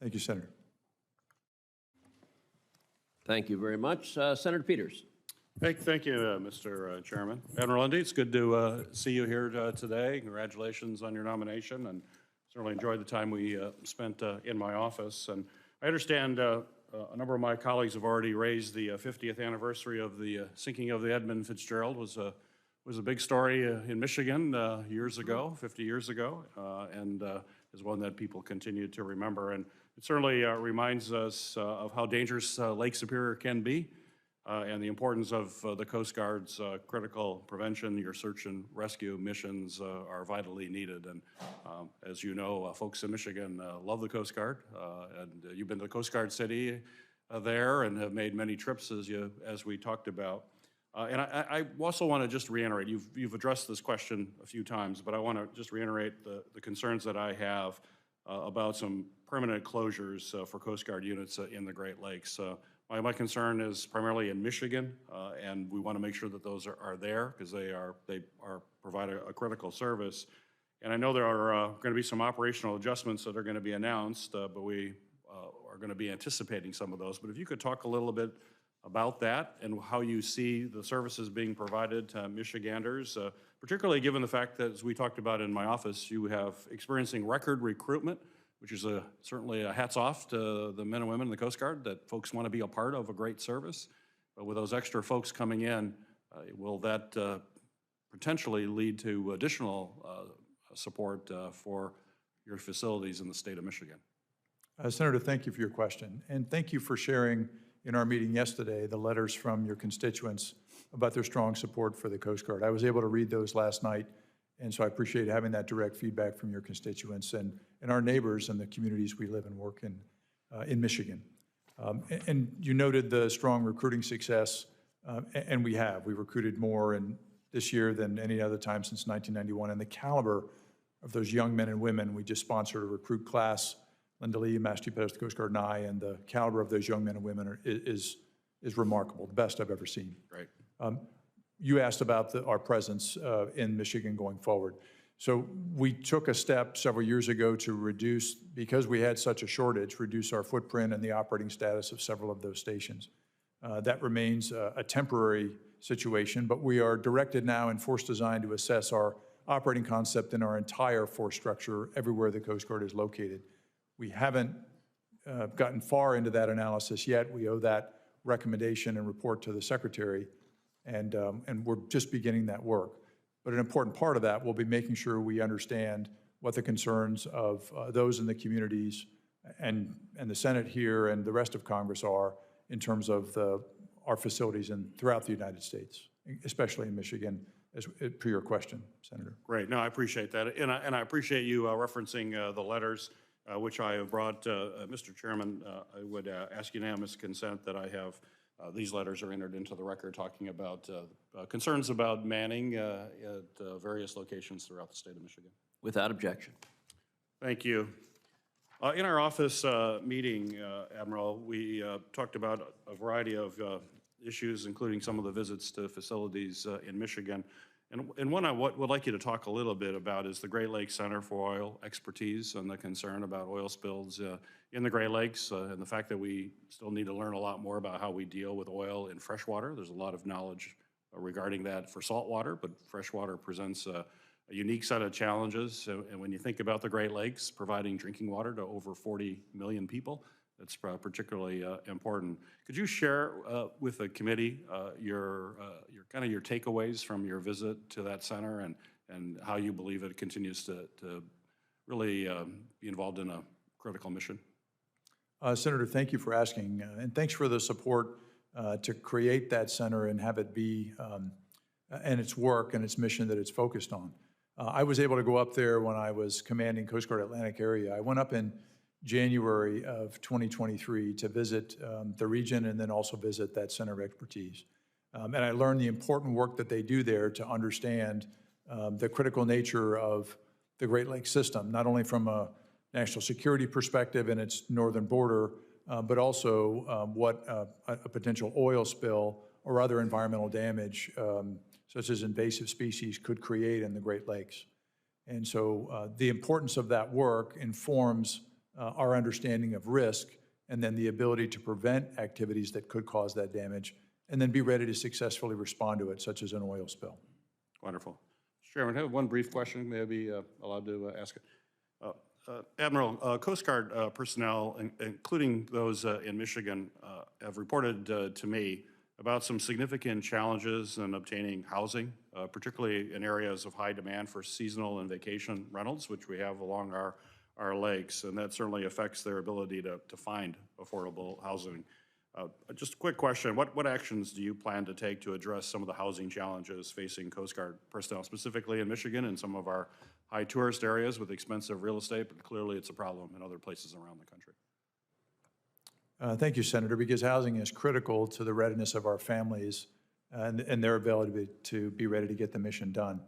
Thank you, Senator. Thank you very much. Senator Peters. Thank you, Mr. Chairman. Admiral Lunday, it's good to see you here today. Congratulations on your nomination, and certainly enjoyed the time we spent in my office. And I understand a number of my colleagues have already raised the 50th anniversary of the sinking of the Edmund Fitzgerald. Was a big story in Michigan years ago, 50 years ago, and is one that people continue to remember. And it certainly reminds us of how dangerous Lake Superior can be. And the importance of the Coast Guard's critical prevention. Your search and rescue missions are vitally needed. And as you know, folks in Michigan love the Coast Guard. And you've been to the Coast Guard City there and have made many trips as we talked about. And I also want to just reiterate, you've addressed this question a few times, but I want to just reiterate the concerns that I have about some permanent closures for Coast Guard units in the Great Lakes. My concern is primarily in Michigan, and we want to make sure that those are there because they provide a critical service. And I know there are going to be some operational adjustments that are going to be announced, but we are going to be anticipating some of those. But if you could talk a little bit about that and how you see the services being provided to Michiganders, particularly given the fact that, as we talked about in my office, you have experiencing record recruitment, which is certainly a hats off to the men and women in the Coast Guard, that folks want to be a part of a great service. But with those extra folks coming in, will that potentially lead to additional support for your facilities in the state of Michigan? Senator, thank you for your question. And thank you for sharing in our meeting yesterday the letters from your constituents about their strong support for the Coast Guard. I was able to read those last night. And so I appreciate having that direct feedback from your constituents and our neighbors and the communities we live and work in Michigan. And you noted the strong recruiting success, and we have. We recruited more this year than any other time since 1991. And the caliber of those young men and women, we just sponsored a recruit class, Lunday, Massachusetts Coast Guard, and I, and the caliber of those young men and women is remarkable, the best I've ever seen. Great. You asked about our presence in Michigan going forward. So we took a step several years ago to reduce, because we had such a shortage, reduce our footprint and the operating status of several of those stations. That remains a temporary situation, but we are directed now in force design to assess our operating concept in our entire force structure everywhere the Coast Guard is located. We haven't gotten far into that analysis yet. We owe that recommendation and report to the Secretary. And we're just beginning that work. But an important part of that will be making sure we understand what the concerns of those in the communities and the Senate here and the rest of Congress are in terms of our facilities throughout the United States, especially in Michigan, per your question, Senator. Great. No, I appreciate that. And I appreciate you referencing the letters, which I have brought. Mr. Chairman, I would ask unanimous consent that I have these letters are entered into the record talking about concerns about manning at various locations throughout the state of Michigan. Without objection. Thank you. In our office meeting, Admiral, we talked about a variety of issues, including some of the visits to facilities in Michigan. And one I would like you to talk a little bit about is the Great Lakes Center for Oil Expertise and the concern about oil spills in the Great Lakes and the fact that we still need to learn a lot more about how we deal with oil in freshwater. There's a lot of knowledge regarding that for saltwater, but freshwater presents a unique set of challenges. And when you think about the Great Lakes providing drinking water to over 40 million people, that's particularly important. Could you share with the committee your takeaways from your visit to that center and how you believe it continues to really be involved in a critical mission? Senator, thank you for asking, and thanks for the support to create that center and have it be and its work and its mission that it's focused on. I was able to go up there when I was commanding Coast Guard Atlantic area. I went up in January of 2023 to visit the region and then also visit that center of expertise. And I learned the important work that they do there to understand the critical nature of the Great Lakes system, not only from a national security perspective and its northern border, but also what a potential oil spill or other environmental damage, such as invasive species, could create in the Great Lakes. And so the importance of that work informs our understanding of risk, and then the ability to prevent activities that could cause that damage, and then be ready to successfully respond to it, such as an oil spill. Wonderful. Mr. Chairman, I have one brief question. May I be allowed to ask it? Admiral, Coast Guard personnel, including those in Michigan, have reported to me about some significant challenges in obtaining housing, particularly in areas of high demand for seasonal and vacation rentals, which we have along our lakes, and that certainly affects their ability to find affordable housing. Just a quick question, what actions do you plan to take to address some of the housing challenges facing Coast Guard personnel, specifically in Michigan and some of our high tourist areas with expensive real estate, but clearly it's a problem in other places around the country? Thank you, Senator, because housing is critical to the readiness of our families and their ability to be ready to get the mission done.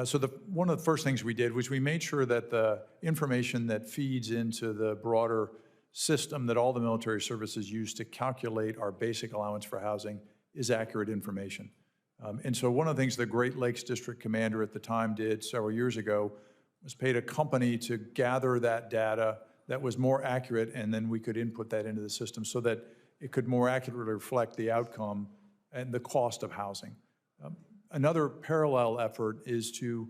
So one of the first things we did was we made sure that the information that feeds into the broader system that all the military services use to calculate our basic allowance for housing is accurate information. And so one of the things the Great Lakes District Commander at the time did several years ago was paid a company to gather that data that was more accurate, and then we could input that into the system so that it could more accurately reflect the outcome and the cost of housing. Another parallel effort is to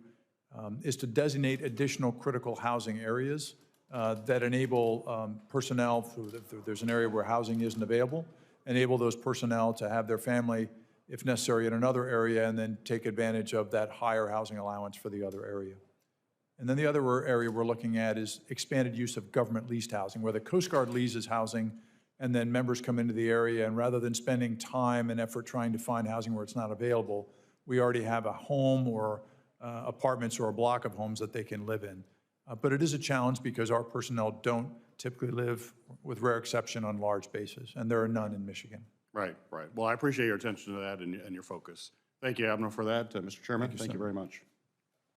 designate additional critical housing areas that enable personnel, if there's an area where housing isn't available, enable those personnel to have their family, if necessary, in another area, and then take advantage of that higher housing allowance for the other area. And then the other area we're looking at is expanded use of government leased housing, where the Coast Guard leases housing, and then members come into the area, and rather than spending time and effort trying to find housing where it's not available, we already have a home or apartments or a block of homes that they can live in. But it is a challenge because our personnel don't typically live, with rare exception, on large bases, and there are none in Michigan. Right, right. Well, I appreciate your attention to that and your focus. Thank you, Admiral, for that. Mr. Chairman, thank you very much.